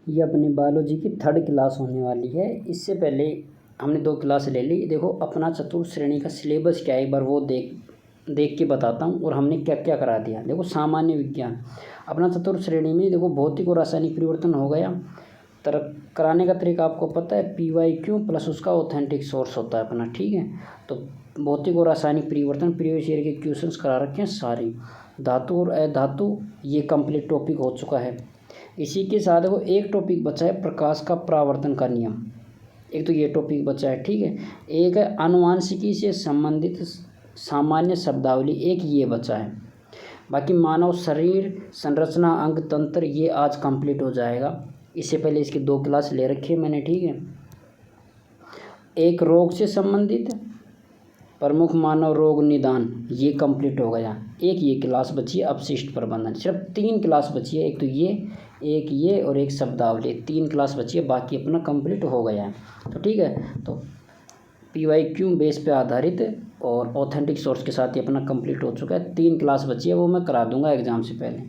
ये अपनी बायोलॉजी की 3rd क्लास होने वाली है। इससे पहले हमने 2 क्लास ले ली। देखो अपना चतुर्थ श्रेणी का सिलेबस क्या है, एक बार वो देख के बताता हूँ और हमने क्या क्या करा दिया। देखो सामान्य विज्ञान अपना चतुर्थ श्रेणी में देखो भौतिक और रासायनिक परिवर्तन हो गया। कराने का तरीका आपको पता है, PYQ प्लस उसका ऑथेंटिक सोर्स होता है अपना, ठीक है। तो भौतिक और रासायनिक परिवर्तन प्रीवियस ईयर के क्वेश्चंस करा रखे हैं सारे। धातु और अधातु ये कंप्लीट टॉपिक हो चुका है। इसी के साथ वो एक टॉपिक बचा है, प्रकाश का परावर्तन का नियम। एक तो ये टॉपिक बचा है, ठीक है। एक है आनुवांशिकी से संबंधित सामान्य शब्दावली, एक ये बचा है। बाकी मानव शरीर संरचना अंग तंत्र ये आज कंप्लीट हो जाएगा। इससे पहले इसकी 2 क्लास ले रखी है मैंने, ठीक है। एक रोग से संबंधित प्रमुख मानव रोग निदान ये कंप्लीट हो गया। एक ये क्लास बची है अपशिष्ट प्रबंधन। सिर्फ 3 क्लास बची है, एक तो ये, एक ये और एक शब्दावली। 3 क्लास बची है, बाकी अपना कंप्लीट हो गया है। तो ठीक है, तो PYQ बेस पे आधारित और ऑथेंटिक सोर्स के साथ ही अपना कंप्लीट हो चुका है। 3 क्लास बची है, वो मैं करा दूंगा एग्ज़ाम से पहले।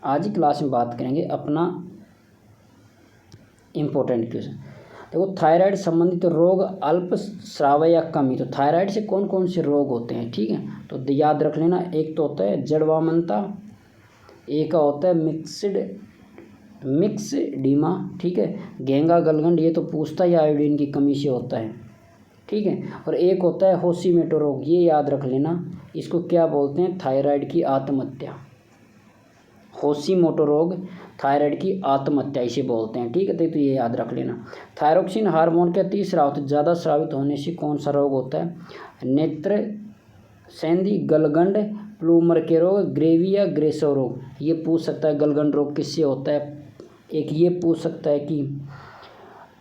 आज ही क्लास में बात करेंगे अपना इम्पोर्टेंट क्वेश्चन। देखो थायराइड संबंधित रोग अल्प स्राव या कमी। तो थायराइड से कौन कौन से रोग होते हैं, ठीक है। तो याद रख लेना, एक तो होता है जड़वामनता, एक का होता है मिक्सडीमा, ठीक है। घेंगा गलगंड ये तो पूछता या आयोडीन की कमी से होता है, ठीक है। और एक होता है होशीमोटो रोग, ये याद रख लेना, इसको क्या बोलते हैं, थायराइड की आत्महत्या। होशीमोटो रोग थायराइड की आत्महत्या इसे बोलते हैं, ठीक है। तो ये याद रख लेना। थायरोक्सिन हार्मोन के अतिस्रावित ज़्यादा स्रावित होने से कौन सा रोग होता है, नेत्र सेंधी, गलगंड, प्लूमर के रोग, ग्रेवी या ग्रेसो रोग। ये पूछ सकता है गलगंड रोग किससे होता है। एक ये पूछ सकता है कि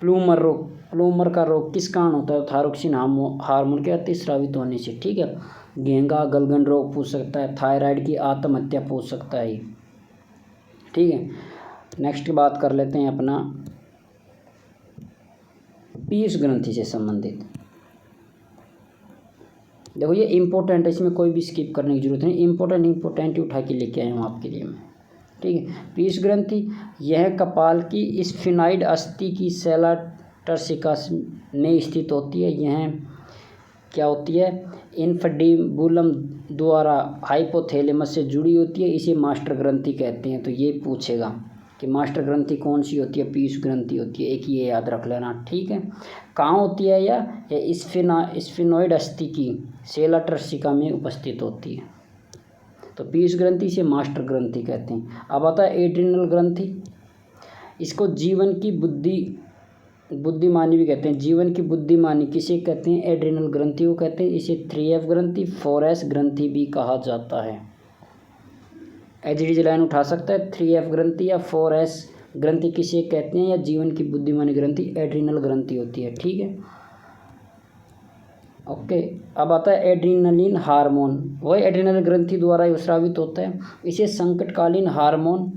प्लूमर रोग, प्लूमर का रोग किस कारण होता है, थायरोक्सिन हार्मोन के अतिस्रावित होने से, ठीक है। घेंगा गलगंड रोग पूछ सकता है, थायराइड की आत्महत्या पूछ सकता है, ठीक है। नेक्स्ट बात कर लेते हैं अपना पीयूष ग्रंथि से संबंधित। देखो ये इम्पोर्टेंट है, इसमें कोई भी स्किप करने की जरूरत नहीं। इम्पोर्टेंट ही उठा के लेके आया हूँ आपके लिए मैं, ठीक है। पीयूष ग्रंथि यह कपाल की स्फिनॉइड अस्थि की सेला टर्सिका में स्थित होती है। यह क्या होती है, इन्फंडिबुलम द्वारा हाइपोथैलेमस से जुड़ी होती है। इसे मास्टर ग्रंथि कहते हैं। तो ये पूछेगा कि मास्टर ग्रंथि कौन सी होती है, पीयूष ग्रंथि होती है। एक ये याद रख लेना, ठीक है। कहाँ होती है या स्फिनॉइड अस्थि की सेला टर्सिका में उपस्थित होती है। तो पीयूष ग्रंथि से मास्टर ग्रंथि कहते हैं। अब आता है एड्रिनल ग्रंथि। इसको जीवन की बुद्धिमानी भी कहते हैं। जीवन की बुद्धिमानी किसे कहते हैं, एड्रिनल ग्रंथि को कहते हैं। इसे 3F ग्रंथि, 4S ग्रंथि भी कहा जाता है। एचडीज लाइन उठा सकता है, 3F ग्रंथि या 4S ग्रंथि किसे कहते हैं, या जीवन की बुद्धिमानी ग्रंथि एड्रिनल ग्रंथि होती है, ठीक है। ओके, अब आता है एड्रिनलिन हार्मोन। वह एड्रिनल ग्रंथि द्वारा स्रावित होता है। इसे संकटकालीन हार्मोन,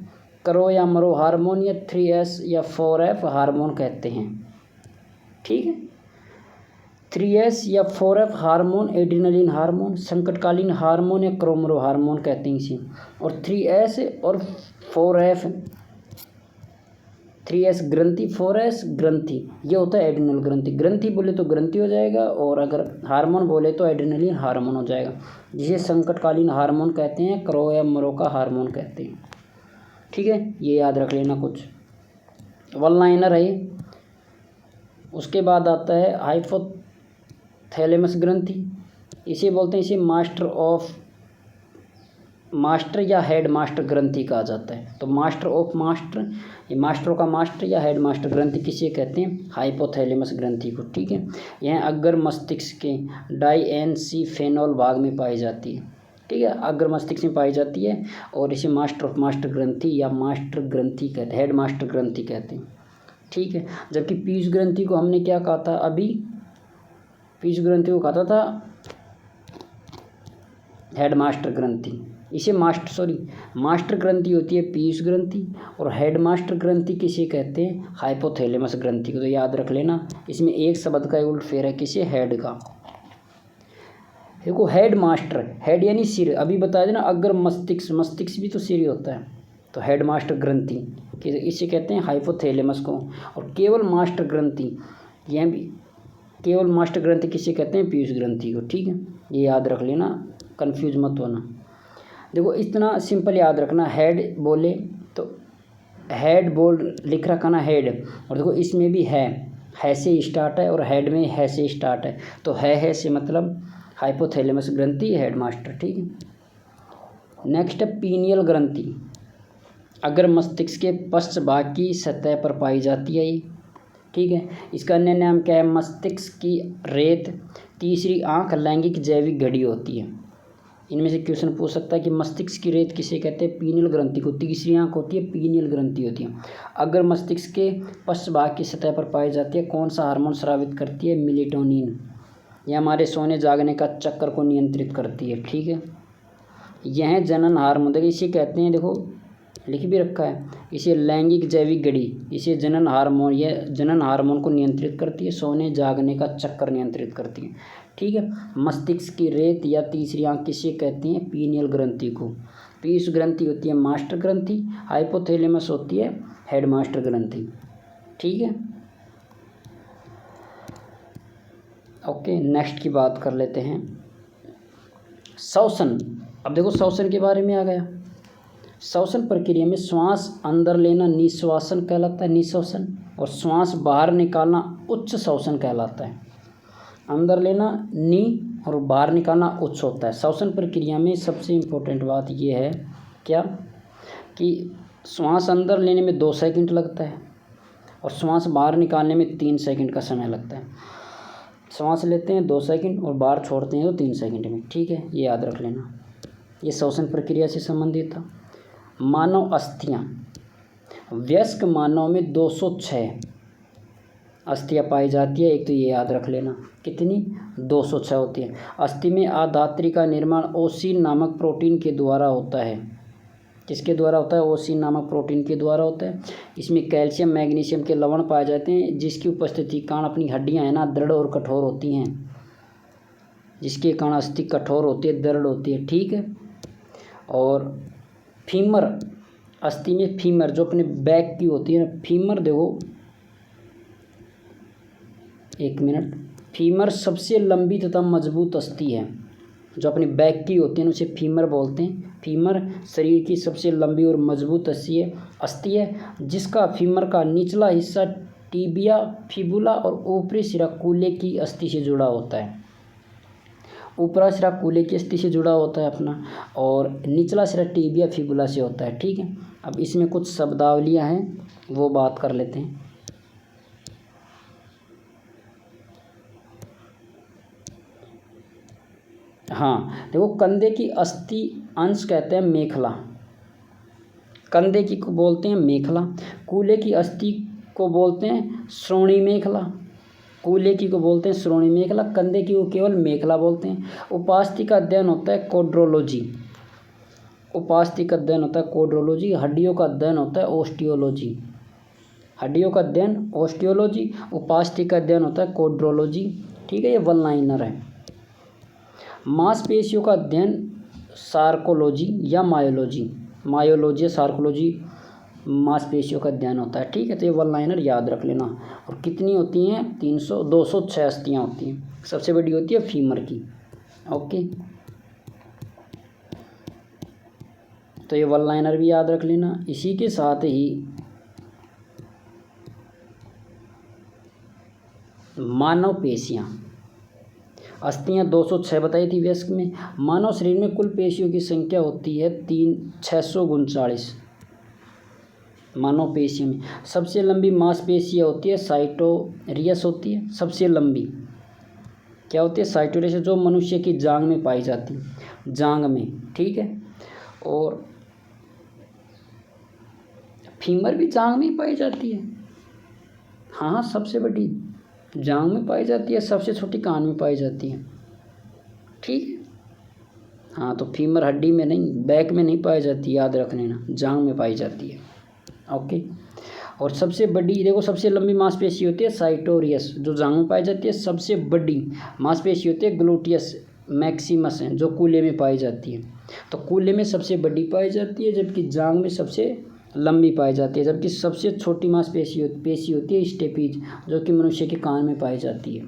करो या मरो हार्मोन, या 3S या 4F हार्मोन कहते हैं, ठीक है। 3S या 4F हार्मोन एड्रिनलिन हार्मोन, संकटकालीन हार्मोन या करो मरो हार्मोन कहते हैं इसे। और 3S और 4F, 3S ग्रंथि, 4S ग्रंथि, ये होता है एड्रिनल ग्रंथि। ग्रंथि बोले तो ग्रंथि हो जाएगा, और अगर हार्मोन बोले तो एड्रिनलिन हार्मोन हो जाएगा, जिसे संकटकालीन हार्मोन कहते हैं, करो या मरो का हार्मोन कहते हैं, ठीक है। ये याद रख लेना, कुछ वन लाइनर है। उसके बाद आता है हाइपोथैलेमस ग्रंथि। इसे बोलते हैं, इसे मास्टर या हेड मास्टर ग्रंथि कहा जाता है। तो मास्टर ऑफ मास्टर, ये मास्टरों का मास्टर या हेड मास्टर ग्रंथि किसे कहते हैं, हाइपोथैलेमस ग्रंथि को, ठीक है। यह अग्र मस्तिष्क के डाइएनसीफेनॉल भाग में पाई जाती है, ठीक है। अग्र मस्तिष्क में पाई जाती है, और इसे मास्टर ऑफ मास्टर ग्रंथि या मास्टर ग्रंथि कहते हैं, हेड मास्टर ग्रंथि कहते हैं, ठीक है। जबकि पीयूष ग्रंथि को हमने क्या कहा था, अभी पीयूष ग्रंथि को कहा था हेड मास्टर ग्रंथि। इसे मास्टर ग्रंथि होती है पीयूष ग्रंथि, और हेड मास्टर ग्रंथि किसे कहते हैं, हाइपोथैलेमस ग्रंथि को। तो याद रख लेना, इसमें एक शब्द का उल्ट फेर है, किसे, हेड का। देखो हेड मास्टर, हेड यानी सिर, अभी बताया था ना, अग्र मस्तिष्क, मस्तिष्क भी तो सिर ही होता है। तो हेड मास्टर ग्रंथि कि इसे कहते हैं हाइपोथैलेमस को। और केवल मास्टर ग्रंथि, यह भी केवल मास्टर ग्रंथि किसे कहते हैं, पीयूष ग्रंथि को। ठीक है, ये याद रख लेना, कंफ्यूज मत होना। देखो इतना सिंपल याद रखना, हेड बोले तो हेड बोल लिख रखा ना, हेड, और देखो इसमें भी है से स्टार्ट है और हेड में है से स्टार्ट है, तो है से मतलब हाइपोथैलेमस ग्रंथि, हेड मास्टर। ठीक है। नेक्स्ट है पीनियल ग्रंथि, अगर मस्तिष्क के पश्च भाग की सतह पर पाई जाती है ये। ठीक है, इसका अन्य नाम क्या है, मस्तिष्क की रेत। तीसरी आंख लैंगिक जैविक घड़ी होती है। इनमें से क्वेश्चन पूछ सकता है कि मस्तिष्क की रेत किसे कहते हैं, पीनियल ग्रंथि को। तीसरी आंख होती है पीनियल ग्रंथि होती है। अगर मस्तिष्क के पश्च भाग की सतह पर पाई जाती है, कौन सा हार्मोन स्रावित करती है, मेलेटोनिन। यह हमारे सोने जागने का चक्कर को नियंत्रित करती है। ठीक है, यह जनन हार्मोन, देखिए इसे कहते हैं, देखो लिख भी रखा है, इसे लैंगिक जैविक घड़ी, इसे जनन हार्मोन, यह जनन हार्मोन को नियंत्रित करती है, सोने जागने का चक्कर नियंत्रित करती है। ठीक है, मस्तिष्क की रेत या तीसरी आंख किसे कहती हैं, पीनियल ग्रंथि को। पीयूष ग्रंथि होती है मास्टर ग्रंथि, हाइपोथैलेमस होती है हेड मास्टर ग्रंथि। ठीक है, ओके, नेक्स्ट की बात कर लेते हैं, श्वसन। अब देखो श्वसन के बारे में आ गया। श्वसन प्रक्रिया में श्वास अंदर लेना निश्वासन कहलाता है, निश्वसन, और श्वास बाहर निकालना उच्च श्वसन कहलाता है। अंदर लेना नी और बाहर निकालना उच्च होता है। श्वसन प्रक्रिया में सबसे इम्पोर्टेंट बात यह है क्या, कि श्वास अंदर लेने में 2 सेकंड लगता है और श्वास बाहर निकालने में 3 सेकंड का समय लगता है। श्वास लेते हैं 2 सेकंड और बाहर छोड़ते हैं तो 3 सेकंड में। ठीक है, ये याद रख लेना, ये श्वसन प्रक्रिया से संबंधित था। मानव अस्थियाँ, वयस्क मानव में 206 अस्थियाँ पाई जाती है। एक तो ये याद रख लेना, कितनी, 206 होती है। अस्थि में आधात्री का निर्माण ओसीन नामक प्रोटीन के द्वारा होता है। किसके द्वारा होता है, ओसीन नामक प्रोटीन के द्वारा होता है। इसमें कैल्शियम मैग्नीशियम के लवण पाए जाते हैं, जिसकी उपस्थिति कारण अपनी हड्डियाँ है ना दृढ़ और कठोर होती हैं, जिसके कारण अस्थि कठोर होती है, दृढ़ होती है। ठीक है, और फीमर, अस्थि में फीमर जो अपने बैक की होती है ना, फीमर देखो एक मिनट, फीमर सबसे लंबी तथा मजबूत अस्थि है, जो अपनी बैक की होती है उसे फीमर बोलते हैं। फीमर शरीर की सबसे लंबी और मजबूत अस्थि है, जिसका फीमर का निचला हिस्सा टीबिया, फिबुला और ऊपरी सिरा कूल्हे की अस्थि से जुड़ा होता है। ऊपरा सिरा कूल्हे की अस्थि से जुड़ा होता है अपना, और निचला सिरा टीबिया फिबुला से होता है। ठीक है, अब इसमें कुछ शब्दावलियाँ हैं वो बात कर लेते हैं। हाँ देखो, कंधे की अस्थि अंश कहते हैं मेखला, कंधे की को बोलते हैं मेखला। कूल्हे की अस्थि को बोलते हैं श्रोणी मेखला, कूल्हे की को बोलते हैं श्रोणी मेखला, कंधे की को केवल मेखला बोलते हैं। उपास्थि का अध्ययन होता है कोड्रोलॉजी, उपास्थि का अध्ययन होता है कोड्रोलॉजी। हड्डियों का अध्ययन होता है ओस्टियोलॉजी, हड्डियों का अध्ययन ओस्टियोलॉजी। उपास्थि का अध्ययन होता है कोड्रोलॉजी। ठीक है, ये वन लाइनर है। मांसपेशियों का अध्ययन सार्कोलॉजी या मायोलॉजी, मायोलॉजी या सार्कोलॉजी मांसपेशियों का अध्ययन होता है। ठीक है, तो ये वन लाइनर याद रख लेना। और कितनी होती हैं, 206 अस्थियाँ होती हैं। सबसे बड़ी होती है फीमर की। ओके, तो ये वन लाइनर भी याद रख लेना। इसी के साथ ही मानव पेशियाँ, अस्थियाँ 206 बताई थी वयस्क में। मानव शरीर में कुल पेशियों की संख्या होती है 639 मानव पेशियों में। सबसे लंबी मांसपेशियाँ होती है साइटोरियस होती है, सबसे लंबी क्या होती है, साइटोरियस, जो मनुष्य की जांघ में पाई जाती है, जांघ में। ठीक है, और फीमर भी जांघ में पाई जाती है। हाँ, सबसे बड़ी जांघ में पाई जाती है, सबसे छोटी कान में पाई जाती है। ठीक है, हाँ, तो फीमर हड्डी में नहीं, बैक में नहीं पाई जाती, याद रख लेना, जांघ में पाई जाती है। ओके, और सबसे बड़ी देखो, सबसे लंबी मांसपेशी होती है साइटोरियस, जो जांघ में पाई जाती है। सबसे बड़ी मांसपेशी होती है ग्लूटियस मैक्सिमस है, जो कूल्हे में पाई जाती है। तो कूल्हे में सबसे बड़ी पाई जाती है, जबकि जांघ में सबसे लंबी पाई जाती है, जबकि सबसे छोटी पेशी होती है स्टेपीज, जो कि मनुष्य के कान में पाई जाती है।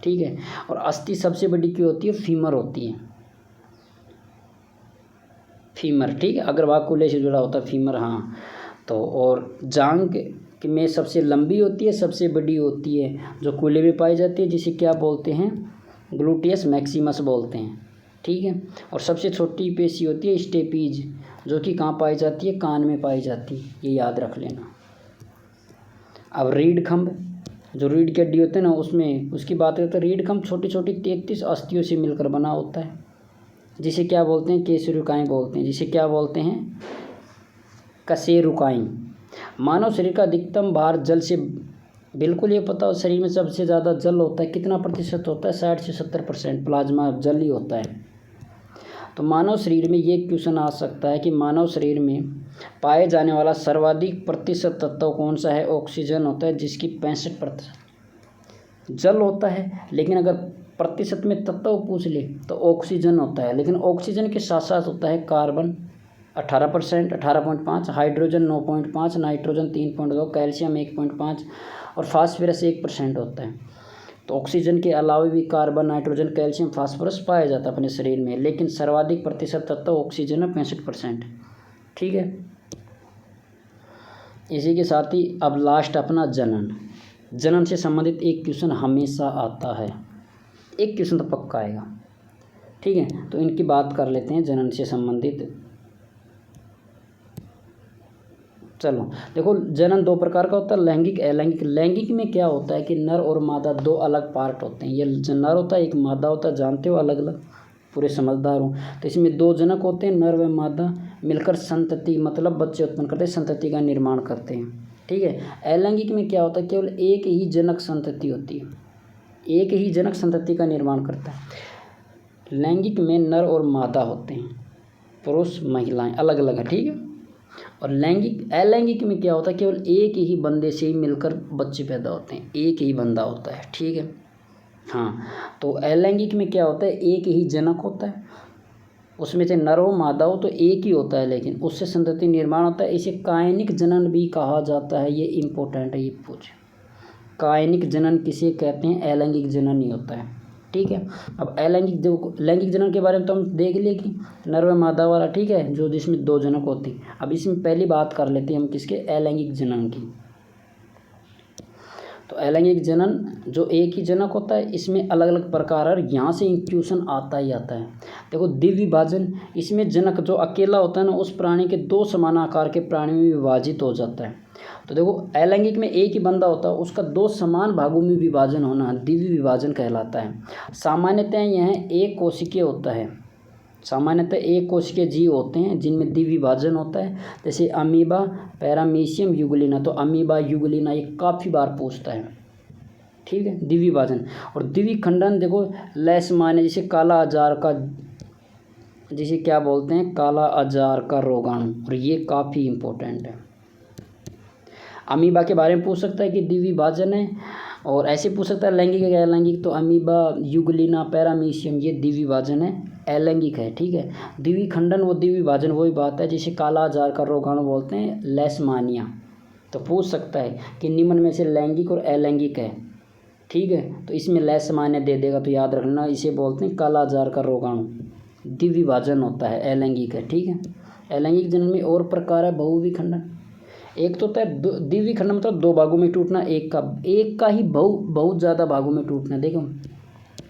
ठीक है, और अस्थि सबसे बड़ी क्या होती है? फीमर होती है, फीमर। ठीक है, अग्रभाग कूल्हे से जुड़ा होता है फीमर। हाँ, तो और जांघ में सबसे लंबी होती है, सबसे बड़ी होती है, जो कूल्हे में पाई जाती है, जिसे क्या बोलते हैं? ग्लूटियस मैक्सिमस बोलते हैं। ठीक है, और सबसे छोटी पेशी होती है स्टेपीज, जो कि कहाँ पाई जाती है? कान में पाई जाती है, ये याद रख लेना। अब रीढ़ खंभ, जो रीढ़ की हड्डी होते हैं ना, उसमें उसकी बात करते हैं। रीढ़ खंभ छोटी छोटी 33 अस्थियों से मिलकर बना होता है, जिसे क्या बोलते हैं? केशरुकाएँ बोलते हैं, जिसे क्या बोलते हैं? कशेरुकाएँ। मानव शरीर का अधिकतम भार जल से, बिल्कुल ये पता हो, शरीर में सबसे ज़्यादा जल होता है, कितना प्रतिशत होता है? 60 से 70% प्लाज्मा जल ही होता है। तो मानव शरीर में ये क्वेश्चन आ सकता है कि मानव शरीर में पाए जाने वाला सर्वाधिक प्रतिशत तत्व कौन सा है? ऑक्सीजन होता है, जिसकी 65%। जल होता है, लेकिन अगर प्रतिशत में तत्व पूछ ले तो ऑक्सीजन होता है, लेकिन ऑक्सीजन के साथ साथ होता है कार्बन 18%, 18.5, हाइड्रोजन 9.5, नाइट्रोजन 3.2, कैल्शियम 1.5 और फास्फोरस 1% होता है। तो ऑक्सीजन के अलावा भी कार्बन, नाइट्रोजन, कैल्शियम, फास्फोरस पाया जाता है अपने शरीर में, लेकिन सर्वाधिक प्रतिशत तत्व ऑक्सीजन है, 65%। ठीक है, इसी के साथ ही अब लास्ट अपना जनन। जनन से संबंधित एक क्वेश्चन हमेशा आता है, एक क्वेश्चन तो पक्का आएगा। ठीक है, तो इनकी बात कर लेते हैं जनन से संबंधित। चलो देखो, जनन दो प्रकार का होता है, लैंगिक, अलैंगिक। लैंगिक में क्या होता है कि नर और मादा दो अलग पार्ट होते हैं। ये नर होता है, एक मादा होता है, जानते हो, अलग अलग, पूरे समझदार हो। तो इसमें दो जनक होते हैं, नर व मादा मिलकर संतति मतलब बच्चे उत्पन्न करते हैं, संतति का निर्माण करते हैं। ठीक है, अलैंगिक में क्या होता है? केवल एक ही जनक संतति होती है, एक ही जनक संतति का निर्माण करता है। लैंगिक में नर और मादा होते हैं, पुरुष महिलाएं अलग अलग है। ठीक है, और लैंगिक, अलैंगिक में क्या होता है? केवल एक ही बंदे से ही मिलकर बच्चे पैदा होते हैं, एक ही बंदा होता है। ठीक है, हाँ, तो अलैंगिक में क्या होता है? एक ही जनक होता है, उसमें से नर हो मादा हो तो एक ही होता है, लेकिन उससे संतति निर्माण होता है। इसे कायनिक जनन भी कहा जाता है। ये इम्पोर्टेंट है, ये पूछ, कायनिक जनन किसे कहते हैं? अलैंगिक जनन ही होता है। ठीक है, अब अलैंगिक, जो लैंगिक जनन के बारे में तो हम देख लिए कि नर व मादा वाला। ठीक है, जो जिसमें दो जनक होती हैं। अब इसमें पहली बात कर लेते हैं हम किसके? अलैंगिक जनन की। तो अलैंगिक जनन जो एक ही जनक होता है, इसमें अलग अलग प्रकार है, यहाँ से इंक्लूशन आता ही आता है। देखो, द्विविभाजन, इसमें जनक जो अकेला होता है ना, उस प्राणी के दो समान आकार के प्राणी में विभाजित हो जाता है। तो देखो, अलैंगिक में एक ही बंदा होता है, उसका दो समान भागों में विभाजन होना द्विविभाजन विभाजन कहलाता है। सामान्यतः यह एक कोशिकीय होता है, सामान्यतः एक कोशिकीय जीव होते हैं जिनमें द्विविभाजन होता है, जैसे अमीबा, पैरामीशियम, यूग्लिना। तो अमीबा, यूग्लिना ये काफ़ी बार पूछता है। ठीक है, द्विविभाजन। और द्विखंडन, देखो, लेशमान्य, जैसे काला अजार का, जिसे क्या बोलते हैं? काला अजार का रोगाणु, और ये काफ़ी इम्पोर्टेंट है। अमीबा के बारे में पूछ सकता है कि द्विविभाजन है, और ऐसे पूछ सकता है लैंगिक है अलैंगिक। तो अमीबा, यूग्लिना, पैरामीशियम ये द्विविभाजन है, अलैंगिक है। ठीक है, द्विखंडन वो द्विविभाजन वही बात है जिसे काला अजार का रोगाणु बोलते हैं, लेशमानिया। तो पूछ सकता है कि निम्न में से लैंगिक और अलैंगिक है। ठीक है, तो इसमें लेशमानिया दे देगा, तो याद रखना इसे बोलते हैं काला अजार का रोगाणु, द्विविभाजन होता है, अलैंगिक है। ठीक है, अलैंगिक जनन में और प्रकार है, बहुविखंडन। एक तो होता है द्विविखंडन, मतलब दो भागों में टूटना, एक का ही बहुत ज़्यादा भागों में टूटना। देखो,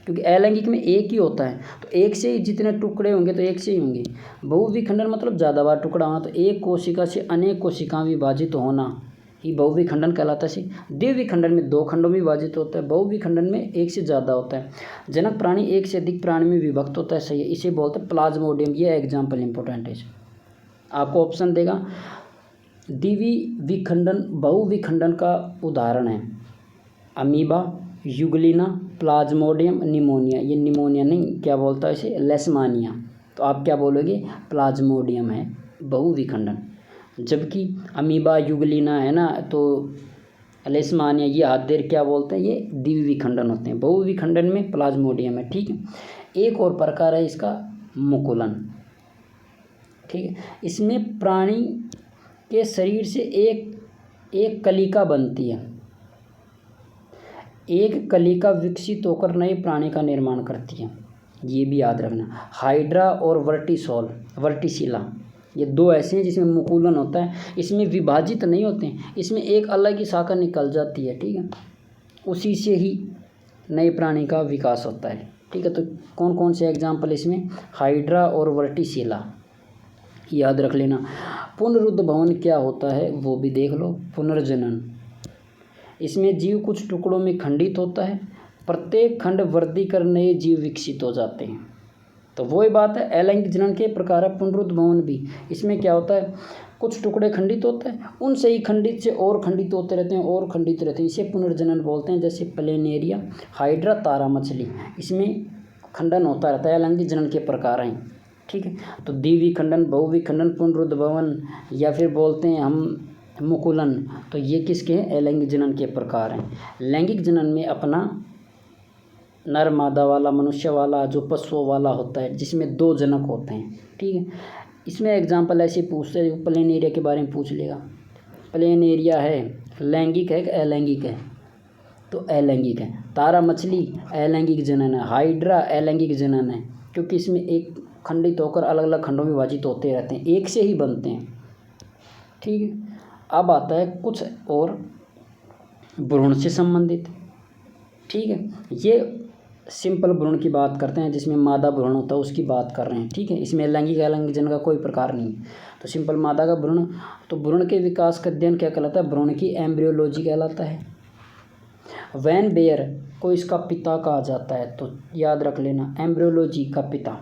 क्योंकि अलैंगिक में एक ही होता है, तो एक से ही जितने टुकड़े होंगे तो एक से ही होंगे। बहुविखंडन मतलब ज़्यादा बार टुकड़ा होना, तो एक कोशिका से अनेक कोशिकाएं विभाजित होना ही बहुविखंडन कहलाता है। द्विविखंडन में दो खंडों में विभाजित होता है, बहुविखंडन में एक से ज़्यादा होता है। जनक प्राणी एक से अधिक प्राणी में विभक्त होता है, सही है, इसे बोलते हैं प्लाज्मोडियम। ये एग्जाम्पल इंपॉर्टेंट है, आपको ऑप्शन देगा। द्विविखंडन बहुविखंडन का उदाहरण है अमीबा, यूग्लिना, प्लाज्मोडियम, निमोनिया। ये निमोनिया नहीं, क्या बोलता है इसे? लेशमानिया। तो आप क्या बोलोगे? प्लाज्मोडियम है बहुविखंडन। जबकि अमीबा, यूग्लिना है ना, तो लेशमानिया ये हाथ क्या बोलते हैं? ये द्विविखंडन होते हैं। बहुविखंडन में प्लाज्मोडियम है। ठीक है, एक और प्रकार है इसका, मुकुलन। ठीक है, इसमें प्राणी के शरीर से एक कलिका बनती है। एक कलिका विकसित होकर नए प्राणी का निर्माण करती है, ये भी याद रखना। हाइड्रा और वर्टिसिला, ये दो ऐसे हैं जिसमें मुकुलन होता है, इसमें विभाजित नहीं होते हैं, इसमें एक अलग ही शाखा निकल जाती है, ठीक है, उसी से ही नए प्राणी का विकास होता है, ठीक है। तो कौन कौन से एग्जाम्पल इसमें, हाइड्रा और वर्टिसिला, याद रख लेना। पुनरुद्भवन क्या होता है वो भी देख लो। पुनर्जनन, इसमें जीव कुछ टुकड़ों में खंडित होता है, प्रत्येक खंड वृद्धि कर नए जीव विकसित हो जाते हैं। तो वही बात है, अलैंगिक जनन के प्रकार है पुनरुद्भवन भी। इसमें क्या होता है, कुछ टुकड़े खंडित होते हैं, उनसे ही खंडित से और खंडित होते रहते हैं और खंडित रहते हैं, इसे पुनर्जनन बोलते हैं। जैसे प्लेनेरिया, हाइड्रा, तारा मछली, इसमें खंडन होता रहता है, अलैंगिक जनन के प्रकार हैं, ठीक है। तो द्विविखंडन, बहुविखंडन, पुनरुद्भवन या फिर बोलते हैं हम मुकुलन, तो ये किसके हैं, अलैंगिक जनन के प्रकार हैं। लैंगिक जनन में अपना नर मादा वाला, मनुष्य वाला, जो पशुओं वाला होता है, जिसमें दो जनक होते हैं, ठीक है। इसमें एग्जाम्पल ऐसे पूछते हैं, प्लेनेरिया के बारे में पूछ लेगा। प्लेनेरिया है लैंगिक है कि अलैंगिक है, तो अलैंगिक है। तारा मछली अलैंगिक जनन है। हाइड्रा अलैंगिक जनन है, क्योंकि इसमें एक खंडित होकर अलग अलग खंडों में विभाजित होते रहते हैं, एक से ही बनते हैं, ठीक है। अब आता है कुछ और भ्रूण से संबंधित, ठीक है। ये सिंपल भ्रूण की बात करते हैं, जिसमें मादा भ्रूण होता है उसकी बात कर रहे हैं, ठीक है। इसमें लैंगिक अलैंगिक जनन का कोई प्रकार नहीं है। तो सिंपल मादा का भ्रूण, तो भ्रूण के विकास का अध्ययन क्या कहलाता है, भ्रूण की एम्ब्रियोलॉजी कहलाता है। वैन बेयर को इसका पिता कहा जाता है, तो याद रख लेना, एम्ब्रियोलॉजी का पिता।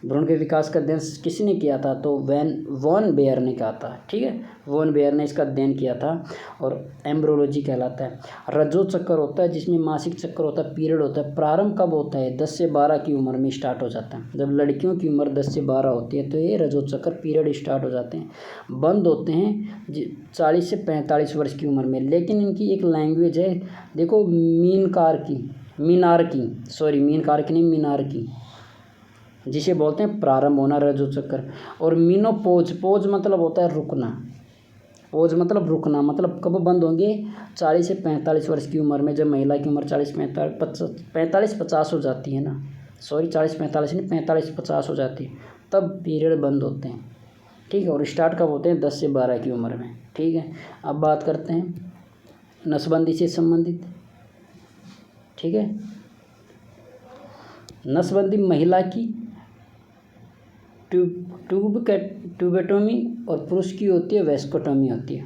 भ्रूण के विकास का अध्ययन किसने किया था, तो वॉन बेयर ने कहा था, ठीक है। वॉन बेयर ने इसका अध्ययन किया था और एम्ब्रियोलॉजी कहलाता है। रजो चक्कर होता है, जिसमें मासिक चक्कर होता है, पीरियड होता है। प्रारंभ कब होता है, 10 से 12 की उम्र में स्टार्ट हो जाता है। जब लड़कियों की उम्र 10 से 12 होती है तो ये रजो चक्कर पीरियड स्टार्ट हो जाते हैं। बंद होते हैं 40 से 45 वर्ष की उम्र में। लेकिन इनकी एक लैंग्वेज है, देखो, मीनार्की, जिसे बोलते हैं प्रारंभ होना रजो चक्कर। और मीनोपोज मतलब होता है रुकना, पोज मतलब रुकना, मतलब कब बंद होंगे, 40 से 45 वर्ष की उम्र में। जब महिला की उम्र 45-50 हो जाती है ना, 40-45 नहीं, 45-50 हो जाती है, तब पीरियड बंद होते हैं, ठीक है। और स्टार्ट कब होते हैं, 10 से 12 की उम्र में, ठीक है। अब बात करते हैं नसबंदी से संबंधित, ठीक है। नसबंदी महिला की ट्यूबेक्टोमी और पुरुष की होती है वेस्केक्टोमी होती है।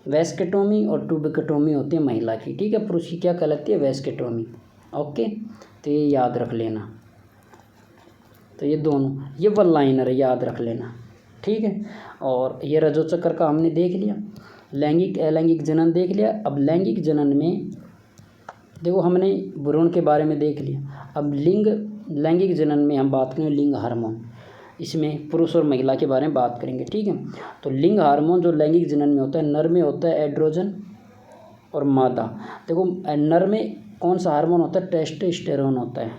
वेस्केक्टोमी और ट्यूबेक्टोमी होती है महिला की, ठीक है। पुरुष की क्या कहलाती है, वेस्केक्टोमी, ओके। तो ये याद रख लेना। तो ये दोनों, ये वन लाइनर है, याद रख लेना, ठीक है। और ये रजो चक्कर का हमने देख लिया, लैंगिक अलैंगिक जनन देख लिया। अब लैंगिक जनन में देखो, हमने भ्रूण के बारे में देख लिया। अब लैंगिक जनन में हम बात करें लिंग हार्मोन, इसमें पुरुष और महिला के बारे में बात करेंगे, ठीक है। तो लिंग हार्मोन जो लैंगिक जनन में होता है, नर में होता है एड्रोजन और मादा। देखो, नर में कौन सा हार्मोन होता है, टेस्टोस्टेरोन होता है,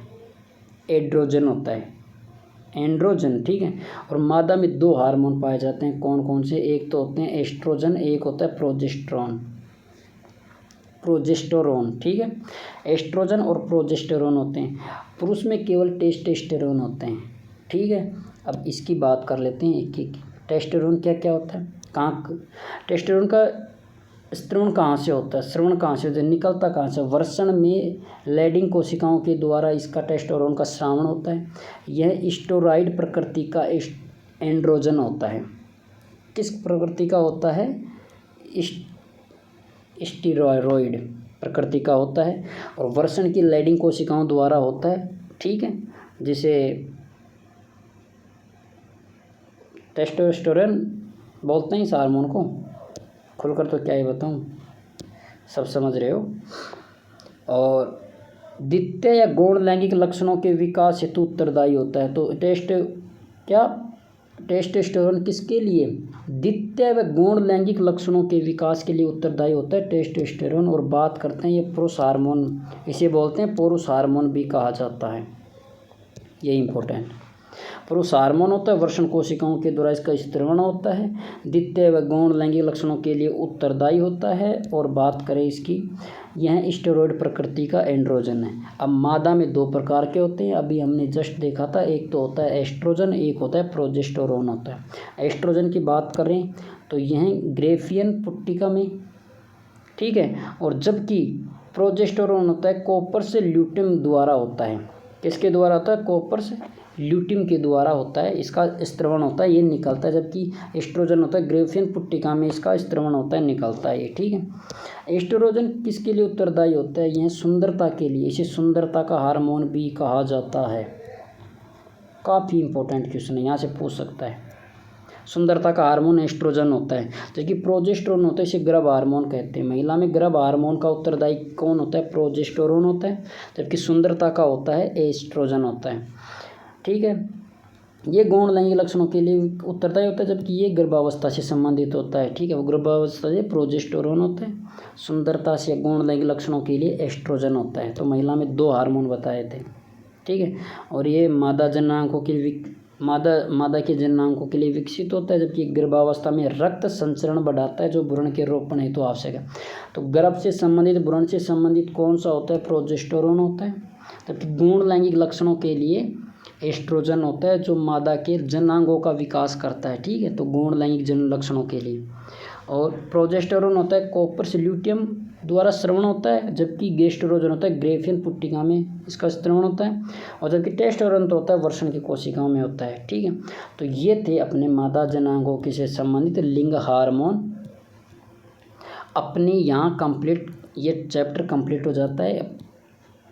एड्रोजन होता है, एंड्रोजन, ठीक है। और मादा में 2 हार्मोन पाए जाते हैं, कौन कौन से, एक तो होते हैं एस्ट्रोजन, एक होता है प्रोजेस्टेरोन, ठीक है। एस्ट्रोजन और प्रोजेस्टेरोन होते हैं। पुरुष में केवल टेस्टोस्टेरोन होते हैं, ठीक है। अब इसकी बात कर लेते हैं एक एक। टेस्टोस्टेरोन क्या क्या होता है, टेस्टोस्टेरोन का स्त्रवण कहाँ से होता है, श्रवण कहाँ से होता है, निकलता कहाँ से, वृषण में लैडिंग कोशिकाओं के द्वारा इसका टेस्टोस्टेरोन का स्रावण होता है। यह स्टेरॉइड प्रकृति का एंड्रोजन होता है। किस प्रकृति का होता है, स्टेरॉइड प्रकृति का होता है, और वृषण की लैडिंग कोशिकाओं द्वारा होता है, ठीक है। जिसे टेस्टोस्टेरोन बोलते हैं इस हार्मोन को, खुलकर तो क्या ही बताऊँ, सब समझ रहे हो। और द्वितीय या गौण लैंगिक लक्षणों के विकास हेतु उत्तरदायी होता है। तो टेस्टोस्टेरोन किसके लिए, द्वितीय व गौण लैंगिक लक्षणों के विकास के लिए उत्तरदायी होता है टेस्टोस्टेरोन। और बात करते हैं ये पुरुष हार्मोन, इसे बोलते हैं पुरुष हार्मोन भी कहा जाता है, ये इम्पोर्टेंट। पुरुष हार्मोन होता है, वृषण कोशिकाओं के द्वारा इसका स्त्रवण होता है, द्वितीय व गौण लैंगिक लक्षणों के लिए उत्तरदायी होता है। और बात करें इसकी, यह स्टेरॉयड प्रकृति का एंड्रोजन है। अब मादा में दो प्रकार के होते हैं, अभी हमने जस्ट देखा था, एक तो होता है एस्ट्रोजन, एक होता है प्रोजेस्टेरोन होता है। एस्ट्रोजन की बात करें तो यह ग्रेफियन पुट्टिका में, ठीक है, और जबकि प्रोजेस्टेरोन होता है कॉपर्स ल्यूटियम द्वारा होता है। किसके द्वारा होता है? कॉपर्स ल्यूटियम के द्वारा होता है, इसका स्त्रवण होता है, ये निकलता है। जबकि एस्ट्रोजन होता है ग्रेफियन पुट्टिका में, इसका स्त्रवण होता है, निकलता है ये, ठीक है। एस्ट्रोजन किसके लिए उत्तरदायी होता है? यह सुंदरता के लिए, इसे सुंदरता का हार्मोन भी कहा जाता है। काफ़ी इंपॉर्टेंट क्वेश्चन है, यहाँ से पूछ सकता है। सुंदरता का हार्मोन एस्ट्रोजन होता है, जबकि प्रोजेस्टेरोन होता है, इसे गर्भ हार्मोन कहते हैं। महिला में गर्भ हार्मोन का उत्तरदायी कौन होता है? प्रोजेस्टेरोन होता है, जबकि सुंदरता का होता है एस्ट्रोजन होता है, ठीक है। ये गौण लैंगिक लक्षणों के लिए उत्तरदायी होता है, जबकि ये गर्भावस्था से संबंधित होता है, ठीक है। वो गर्भावस्था से प्रोजेस्टेरोन होता है, सुंदरता से गौण लैंगिक लक्षणों के लिए एस्ट्रोजन होता है। तो महिला में दो हार्मोन बताए थे, ठीक है। और ये मादा जननांगों के मादा के जननांगों के लिए विकसित होता है, जबकि गर्भावस्था में रक्त संचरण बढ़ाता है, जो भ्रूण के रोपण हेतु तो आवश्यक है। तो गर्भ से संबंधित, भ्रूण से संबंधित कौन सा होता है? प्रोजेस्टेरोन होता है, जबकि गौण लैंगिक लक्षणों के लिए एस्ट्रोजन होता है, जो मादा के जननांगों का विकास करता है, ठीक है। तो गौण लैंगिक जन लक्षणों के लिए। और प्रोजेस्टेरोन होता है कॉपर्स ल्यूटियम द्वारा स्रवण होता है, जबकि गेस्टेरोजन होता है ग्रेफियन पुट्टिका में, इसका स्रवण होता है। और जबकि टेस्टोस्टेरोन तो होता है वृषण की कोशिकाओं में होता है, ठीक है। तो ये थे अपने मादा जनांगों के से संबंधित लिंग हार्मोन। अपने यहाँ कंप्लीट, ये चैप्टर कंप्लीट हो जाता है।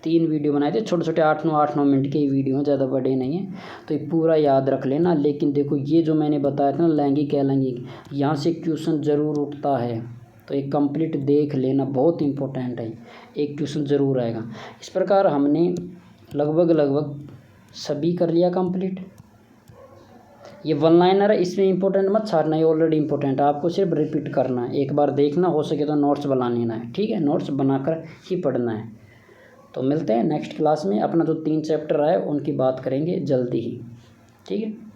3 वीडियो बनाए थे, छोटे छोटे 8-9 मिनट के ही वीडियो हैं, ज़्यादा बड़े नहीं हैं, तो ये पूरा याद रख लेना। लेकिन देखो ये जो मैंने बताया था ना, लैंगिक अलैंगिक, यहाँ से क्वेश्चन ज़रूर उठता है, तो ये कंप्लीट देख लेना, बहुत इंपॉर्टेंट है, एक क्वेश्चन ज़रूर आएगा। इस प्रकार हमने लगभग सभी कर लिया कंप्लीट। ये वन लाइनर है, इसमें इंपॉर्टेंट मत छाड़ना, ये ऑलरेडी इंपॉर्टेंट है, आपको सिर्फ रिपीट करना है, एक बार देखना, हो सके तो नोट्स बना लेना है, ठीक है। नोट्स बनाकर ही पढ़ना है। तो मिलते हैं नेक्स्ट क्लास में, अपना जो 3 चैप्टर आए उनकी बात करेंगे जल्दी ही, ठीक है।